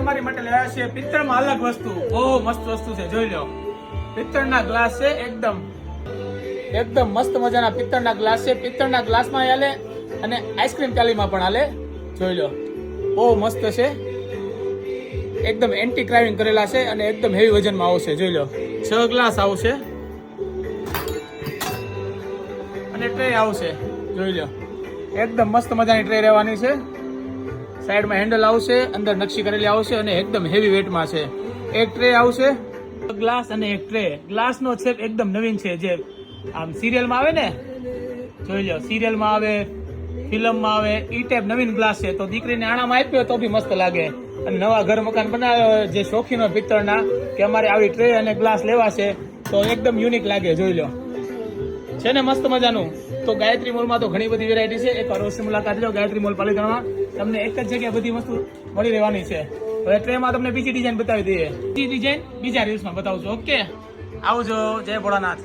તમારી માટે લાવ્યા છે પિત્તળમાં અલગ વસ્તુ, બહુ મસ્ત વસ્તુ છે, જોઈ લો. પિત્તળના ગ્લાસ છે, એકદમ મસ્ત મજાના પિત્તળના ગ્લાસ છે. પિત્તળના ગ્લાસમાં હાલે અને આઈસ્ક્રીમ ચાલીમાં પણ હાલે, જોઈ લો. બહુ મસ્ત છે, એકદમ એન્ટી ક્રાઇવિંગ કરેલા છે અને એકદમ હેવી વજનમાં આવશે, જોઈ લો. 6 ગ્લાસ આવશે અને ટ્રે આવશે, જોઈ લો. એકદમ મસ્ત મજાની ટ્રે રહેવાની છે. સાઈડમાં હેન્ડલ આવશે, અંદર નકશી કરેલી આવશે અને એકદમ હેવી વેટમાં છે. એક ટ્રે આવશે, ગ્લાસ અને એક ટ્રે. ગ્લાસનો શેપ એકદમ નવીન છે, જે આમ સિરિયલમાં આવે ને, જોઈ લો. સિરિયલમાં આવે, ફિલ્મમાં આવે, ઈ ટાઈપ નવીન ગ્લાસ છે. તો દીકરીને આણામાં આપ્યો તો બી મસ્ત લાગે. અને નવા ઘર મકાન બનાવ્યો જે શોખીનો પિત્તળના કે અમારે આવી ટ્રે અને ગ્લાસ લેવા છે, તો એકદમ યુનિક લાગે, જોઈ લો. છે ને મસ્ત મજાનું. તો ગાયત્રી મોલમાં તો ઘણી બધી વેરાયટી છે. એક અવશ્ય મુલાકાત લો ગાયત્રી મોલ પાલીતાણામાં. તમને એક જ જગ્યાએ બધી વસ્તુ મળી રહેવાની છે. હવે ટ્રેમાં તમને બીજી ડિઝાઇન બતાવી દઈએ. બીજી ડિઝાઇન બીજા રીલ્સમાં બતાવજો. ઓકે, આવજો. જય ભોળાનાથ.